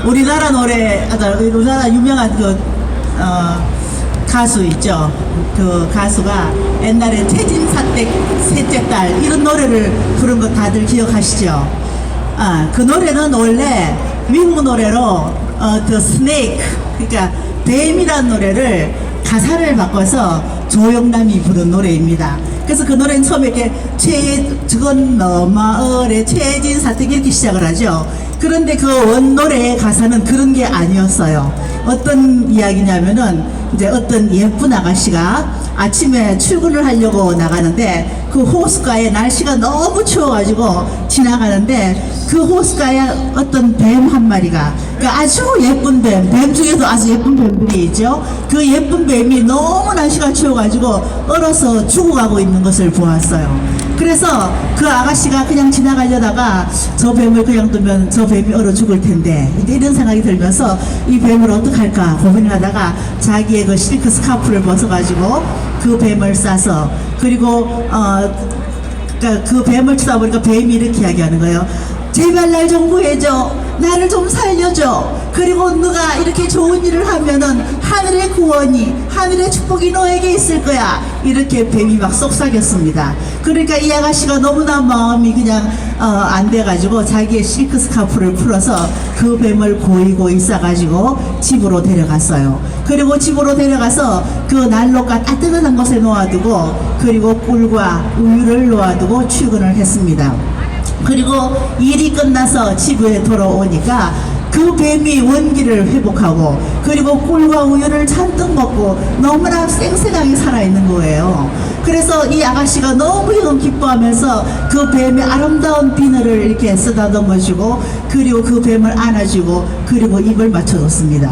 우리나라 노래, 우리나라 유명한 가수 있죠. 그 가수가 옛날에 최진사댁 셋째 딸 이런 노래를 부른 거 다들 기억하시죠? 그 노래는 원래 미국 노래로 The Snake, 그러니까 뱀이라는 노래를 가사를 바꿔서 조영남이 부른 노래입니다. 그래서 그 노래는 처음에 이렇게 저건 마을의 최진사댁 이렇게 시작을 하죠. 그런데 그 원 노래의 가사는 그런 게 아니었어요. 어떤 이야기냐면은 이제 어떤 예쁜 아가씨가 아침에 출근을 하려고 나가는데 그 호숫가에 날씨가 너무 추워가지고 지나가는데 그 호숫가에 어떤 뱀 한 마리가, 그러니까 아주 예쁜 뱀 중에도 아주 예쁜 뱀들이 있죠. 그 예쁜 뱀이 너무 날씨가 추워가지고 얼어서 죽어가고 있는 것을 보았어요. 그래서 그 아가씨가 그냥 지나가려다가 저 뱀을 그냥 두면 저 뱀이 얼어 죽을 텐데 이런 생각이 들면서 이 뱀을 어떡할까 고민을 하다가 자기의 그 실크 스카프를 벗어가지고 그 뱀을 싸서, 그리고 그러니까 그 뱀을 치다 보니까 뱀이 이렇게 이야기하는 거예요. 제발 날 좀 구해줘, 나를 좀 살려줘. 그리고 너가 이렇게 좋은 일을 하면은 하늘의 구원이, 하늘의 축복이 너에게 있을 거야. 이렇게 뱀이 막 속삭였습니다. 그러니까 이 아가씨가 너무나 마음이 그냥 안 돼가지고 자기의 실크 스카프를 풀어서 그 뱀을 고이 싸가지고 집으로 데려갔어요. 그리고 집으로 데려가서 그 난로가 따뜻한 곳에 놓아두고, 그리고 꿀과 우유를 놓아두고 출근을 했습니다. 그리고 일이 끝나서 집에 돌아오니까 그 뱀이 원기를 회복하고, 그리고 꿀과 우유를 잔뜩 먹고 너무나 쌩쌩하게 살아있는 거예요. 그래서 이 아가씨가 너무 기뻐하면서 그 뱀의 아름다운 비늘을 이렇게 쓰다듬어주고, 그리고 그 뱀을 안아주고, 그리고 입을 맞춰줬습니다.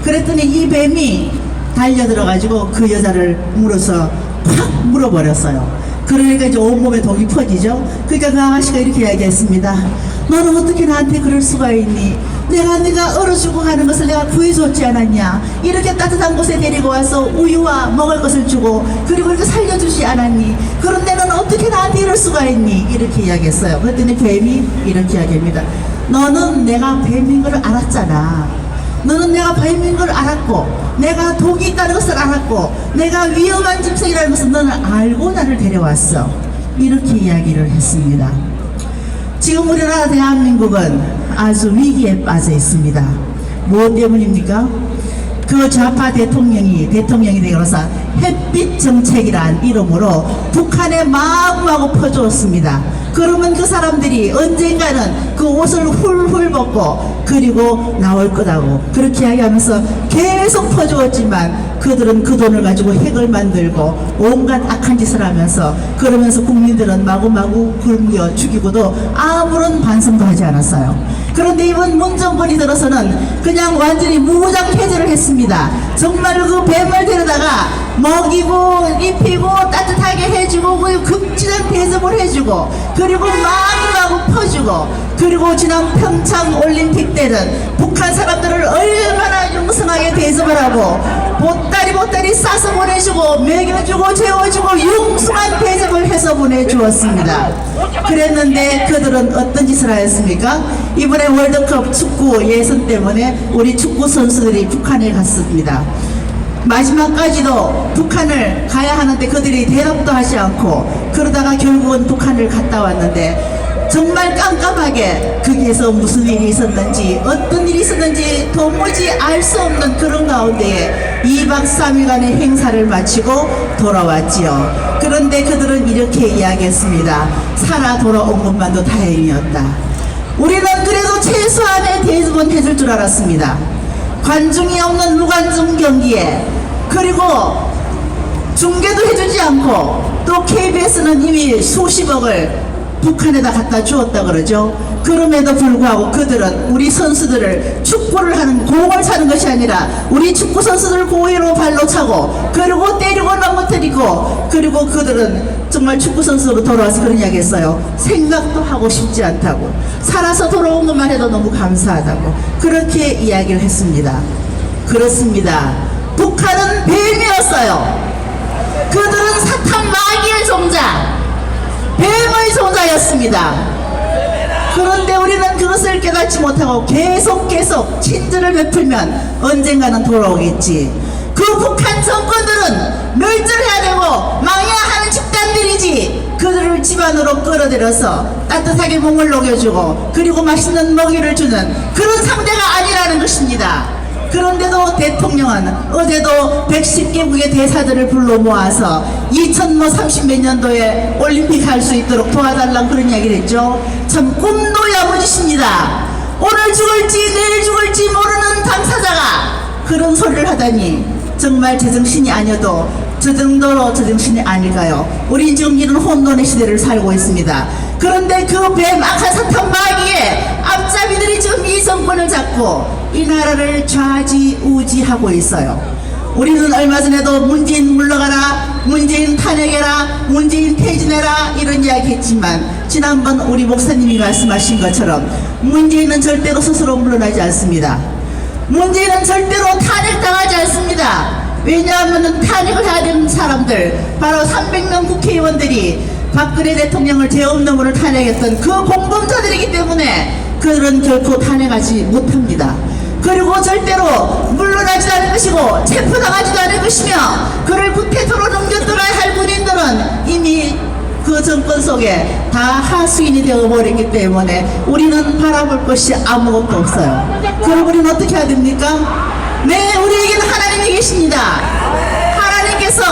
그랬더니 이 뱀이 달려들어가지고 그 여자를 물어서 팍 물어버렸어요. 그러니까 이제 온몸에 독이 퍼지죠. 그러니까 그 아가씨가 이렇게 이야기했습니다. 너는 어떻게 나한테 그럴 수가 있니? 네가 얼어 죽어가는 것을 내가 구해줬지 않았냐? 이렇게 따뜻한 곳에 데리고 와서 우유와 먹을 것을 주고, 그리고 이렇게 살려주지 않았니? 그런데 너는 어떻게 나한테 이럴 수가 있니? 이렇게 이야기했어요. 그랬더니 뱀이 이렇게 이야기합니다. 너는 내가 뱀인 걸 알았잖아. 너는 내가 뱀인 걸 알았고, 내가 독이 있다는 것을 알았고, 내가 위험한 짐승이라는 것을 너는 알고 나를 데려왔어. 이렇게 이야기를 했습니다. 지금 우리나라 대한민국은 아주 위기에 빠져 있습니다. 무엇 때문입니까? 그 좌파 대통령이 되어서 햇빛 정책이란 이름으로 북한에 마구마구 퍼주었습니다. 그러면 그 사람들이 언젠가는 그 옷을 훌훌 벗고 그리고 나올 거라고 그렇게 이야기하면서 계속 퍼주었지만, 그들은 그 돈을 가지고 핵을 만들고 온갖 악한 짓을 하면서, 그러면서 국민들은 마구마구 굶겨 죽이고도 아무런 반성도 하지 않았어요. 그런데 이번 문정권이 들어서는 그냥 완전히 무장 해제를 했습니다. 정말 그 뱀을 데려다가 먹이고 입히고 따뜻하게 해주고, 극진한 대접을 해주고, 그리고 마구마구 퍼주고, 그리고 지난 평창 올림픽 때는 북한 사람들을 얼마나 융성하게 대접을 하고 보따리 싸서 보내주고 먹여주고 재워주고 융숭한 대접을 해서 보내주었습니다. 그랬는데 그들은 어떤 짓을 하였습니까? 이번에 월드컵 축구 예선 때문에 우리 축구 선수들이 북한에 갔습니다. 마지막까지도 북한을 가야 하는데 그들이 대답도 하지 않고, 그러다가 결국은 북한을 갔다 왔는데 정말 깜깜하게 거기에서 무슨 일이 있었는지, 어떤 일이 있었는지 도무지 알 수 없는 그런 가운데에 2박 3일간의 행사를 마치고 돌아왔지요. 그런데 그들은 이렇게 이야기했습니다. 살아 돌아온 것만도 다행이었다. 우리는 그래도 최소한의 대접은 해줄 줄 알았습니다. 관중이 없는 무관중 경기에, 그리고 중계도 해주지 않고, 또 KBS는 이미 수십억을 북한에다 갖다 주었다 그러죠. 그럼에도 불구하고 그들은 우리 선수들을 축구를 하는 공을 차는 것이 아니라 우리 축구 선수들 고의로 발로 차고, 그리고 때리고 넘어뜨리고, 그리고 그들은 정말 축구 선수로 돌아와서 그런 이야기 했어요. 생각도 하고 싶지 않다고, 살아서 돌아온 것만 해도 너무 감사하다고 그렇게 이야기를 했습니다. 그렇습니다. 북한은 뱀이었어요. 그들은 사탄 마귀의 종자, 뱀의 종자였습니다. 그런데 우리는 그것을 깨닫고 갖지 못하고 계속 친절을 베풀면 언젠가는 돌아오겠지. 그 북한 정권들은 멸절해야 되고 망해야 하는 집단들이지. 그들을 집안으로 끌어들여서 따뜻하게 몸을 녹여주고 그리고 맛있는 먹이를 주는 그런 상대가 아니라는 것입니다. 그런데도 대통령은 어제도 110개국의 대사들을 불러 모아서 2030몇 년도에 올림픽 할 수 있도록 도와달라고 그런 이야기를 했죠. 참 꿈도 야무지십니다. 오늘 죽을지 내일 죽을지 모르는 당사자가 그런 소리를 하다니 정말 제정신이 아니어도 저 정도로 제정신이 아닐까요? 우린 지금 이런 혼돈의 시대를 살고 있습니다. 그런데 그 뱀 악한 사탄 마귀의 앞잡이들이 지금 이 정권을 잡고 이 나라를 좌지우지하고 있어요. 우리는 얼마 전에도 문재인 물러가라, 문재인 탄핵해라, 문재인 퇴진해라 이런 이야기 했지만 지난번 우리 목사님이 말씀하신 것처럼 문재인은 절대로 스스로 물러나지 않습니다. 문재인은 절대로 탄핵당하지 않습니다. 왜냐하면 탄핵을 해야 되는 사람들 바로 300명 국회의원들이 박근혜 대통령을 죄없는 탄핵했던 그 공범자들이기 때문에 그들은 결코 탄핵하지 못합니다. 그리고 절대로 물러나지도 않을 것이고 체포당하지도 않을 것이며 그를 부패토로 넘겨들어야 할 군인들은 이미 그 정권 속에 다 하수인이 되어버렸기 때문에 우리는 바라볼 것이 아무것도 없어요. 그럼 우리는 어떻게 해야 됩니까? 네, 우리에게는 하나님이 계십니다. 하나님께서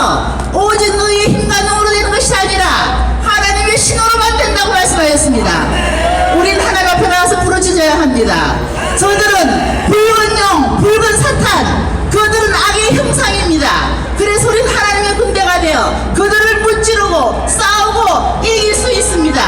오직 너희의 힘과 능으로 되는 것이 아니라 하나님의 신호로만 된다고 말씀하셨습니다. 우린 하나님 앞에 나와서 부르짖어야 합니다. 저들은 붉은 용, 붉은 사탄, 그들은 악의 형상입니다. 그래서 우린 하나님의 군대가 되어 그들을 무찌르고 싸우고 이길 수 있습니다.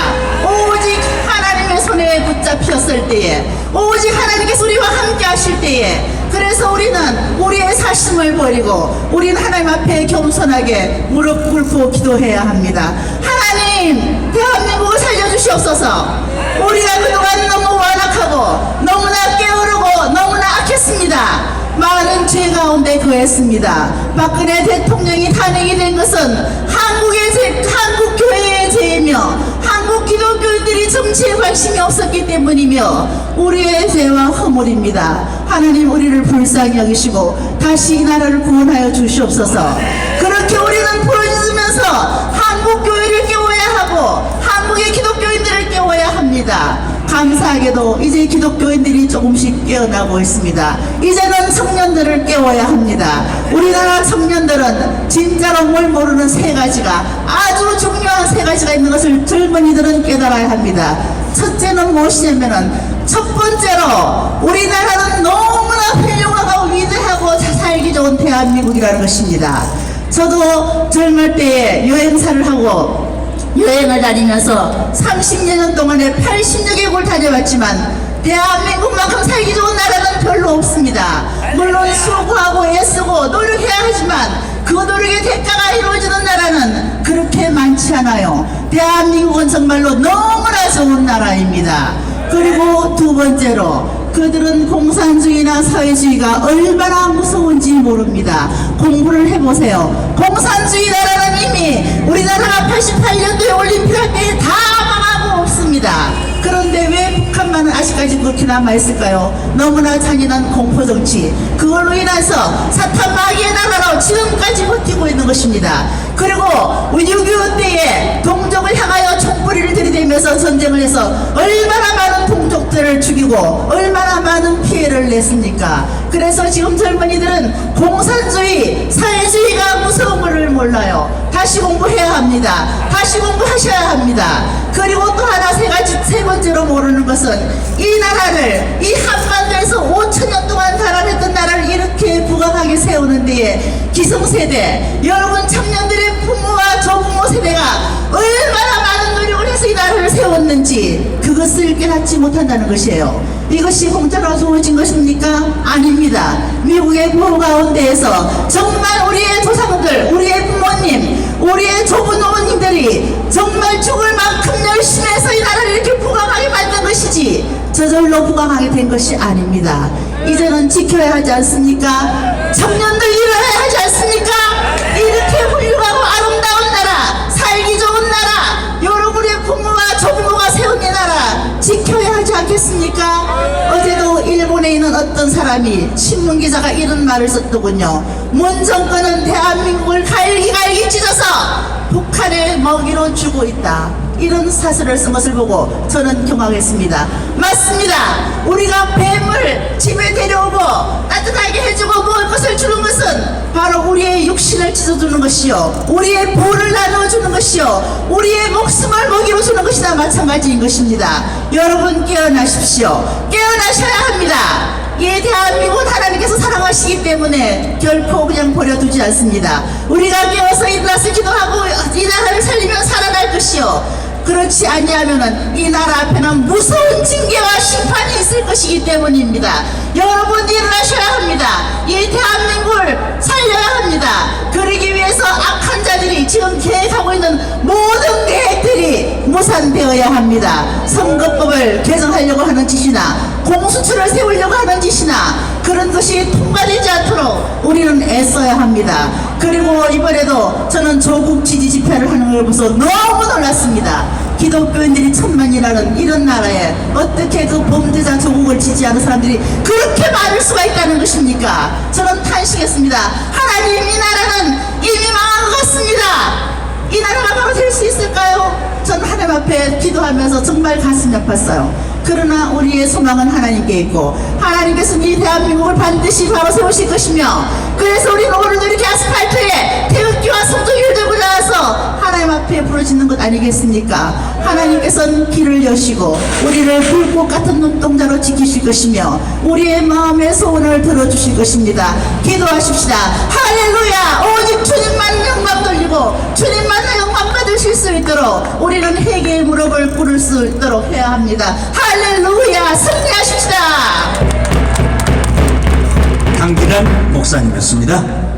오직 하나님의 손에 붙잡혔을 때에, 오직 하나님께서 우리와 함께 하실 때에. 그래서 우리는 우리의 사심을 버리고 우리는 하나님 앞에 겸손하게 무릎 꿇고 기도해야 합니다. 하나님, 대한민국을 살려주시옵소서. 우리가 그동안 너무 완악하고 너무나 게으르고 너무나 악했습니다. 많은 죄 가운데 거했습니다. 박근혜 대통령이 탄핵이 된 것은 한국 교회의 죄이며 한국 기독교인들이 정치에 관심이 없었기 때문이며 우리의 죄와 허물입니다. 하나님, 우리를 불쌍히 여기시고 다시 이 나라를 구원하여 주시옵소서. 그렇게 우리는 부르짖으면서 한국 교회를 깨워야 하고 한국의 기독교인들을 깨워야 합니다. 감사하게도 이제 기독교인들이 조금씩 깨어나고 있습니다. 이제는 청년들을 깨워야 합니다. 우리나라 청년들은 진짜로 뭘 모르는 세 가지가, 아주 중요한 세 가지가 있는 것을 젊은이들은 깨달아야 합니다. 첫째는 무엇이냐면은, 첫 번째로 우리나라는 너무나 훌륭하고 위대하고 살기 좋은 대한민국이라는 것입니다. 저도 젊을 때에 여행사를 하고 여행을 다니면서 30여 년 동안에 80여 개국을 다녀왔지만 대한민국만큼 살기 좋은 나라는 별로 없습니다. 물론 수고하고 애쓰고 노력해야 하지만 그 노력의 대가가 이루어지는 나라는 그렇게 많지 않아요. 대한민국은 정말로 너무나 좋은 나라입니다. 그리고 두 번째로, 그들은 공산주의나 사회주의가 얼마나 무서운지 모릅니다. 공부를 해보세요. 공산주의 나라는 이미 우리나라가 88년도에 올림픽 할 때 다 망하고 없습니다. 그런데 왜 북한만은 아직까지 그렇게 남아있을까요? 너무나 잔인한 공포정치, 그걸로 인해서 사탄 마귀의 나라로 지금까지 버티고 있는 것입니다. 그리고 6.25 때에 동족을 향하여 총구리를 들이대면서 전쟁을 해서 얼마나 많은 동족들을 죽이고 얼마나 많은 피해를 냈습니까? 그래서 지금 젊은이들은 공산주의, 사회주의가 무서운 것을 몰라요. 다시 공부해야 합니다. 다시 공부하셔야 합니다. 그리고 또 하나 세 번째로 모르는 것은, 이 나라를, 이 한반도에서 5천년 동안 자라냈던 나라를 이렇게 부강하게 세우는 데에 기성세대, 여러분 청년들의 부모와 조부모 세대가 얼마나 많은 노력을 해서 이 나라를 세웠는지 그것을 깨닫지 못한다는 것이에요. 이것이 공짜로 주어진 것입니까? 아닙니다. 미국의 보호 가운데에서 정말 우리의 조상들, 우리의 부모님, 우리의 조부모님들이 정말 죽을 만큼 열심히 해서 이 나라를 이렇게 부강하게 만든 것이지 저절로 부강하게 된 것이 아닙니다. 이제는 지켜야 하지 않습니까? 청년들 일어나야 하지 않습니까? 이렇게 훌륭하고 아름다운 나라, 살기 좋은 나라, 여러분의 부모와 조부모가 세운 이 나라 지켜야 하지 않겠습니까? 아니겠습니까? 어제도 일본에 있는 어떤 사람이 신문기자가 이런 말을 썼더군요. 문 정권은 대한민국을 갈기갈기 찢어서 북한에 먹이로 주고 있다. 이런 사설을 쓴 것을 보고 저는 경악했습니다. 맞습니다. 우리가 뱀을 집에 데려오고 따뜻하게 해주고 먹을 것을 주는 것은 바로 우리의 육신을 찢어주는 것이요, 우리의 볼을 나누어주는 것이요, 우리의 목숨을 먹이로 주는 것이나 마찬가지인 것입니다. 여러분 깨어나십시오. 깨어나셔야 합니다. 이 대한민국은 하나님께서 사랑하시기 때문에 결코 그냥 버려두지 않습니다. 우리가 깨어서 일어나서 기도하고 이 나라를 살리면 살아날 것이요, 그렇지 아니하면은 이 나라 앞에는 무서운 징계와 심판이 있을 것이기 때문입니다. 여러분 일어나셔야 합니다. 이 대한민국을 살려야 합니다. 그러기 위해서 악한 자들이 지금 계획하고 있는 모든 계획들이 무산되어야 합니다. 선거법을 개정하려고 하는 짓이나 공수처를 세우려고 하는 짓이나 그런 것이 통과되지 않도록 우리는 애써야 합니다. 그리고 이번에도 저는 조국 지지 집회를 하는 걸 보면서 너무 놀랐습니다. 기독교인들이 천만이라는 이런 나라에 어떻게 그 범죄자 조국을 지지하는 사람들이 그렇게 많을 수가 있다는 것입니까? 저는 탄식했습니다. 하나님, 이 나라는 이미 망한 것 같습니다. 이 나라가 바로 될 수 있을까요? 저는 하나님 앞에 기도하면서 정말 가슴이 아팠어요. 그러나 우리의 소망은 하나님께 있고 하나님께서는 이 대한민국을 반드시 바로 세우실 것이며, 그래서 우리는 오늘도 이렇게 아스팔트에 태극기와 성조기를 들고 나와서 하나님 앞에 부르짖는 것 아니겠습니까? 하나님께서는 길을 여시고 우리를 불꽃 같은 눈동자로 지키실 것이며 우리의 마음의 소원을 들어주실 것입니다. 기도하십시다. 할렐루야. 오직 주님만 영광 돌리고 주님만 영광 받으실 수 있도록 우리는 회개의 무릎을 꿇을 수 있도록 해야 합니다. 할렐루야. 승리하십시다. 강기란 목사님이었습니다.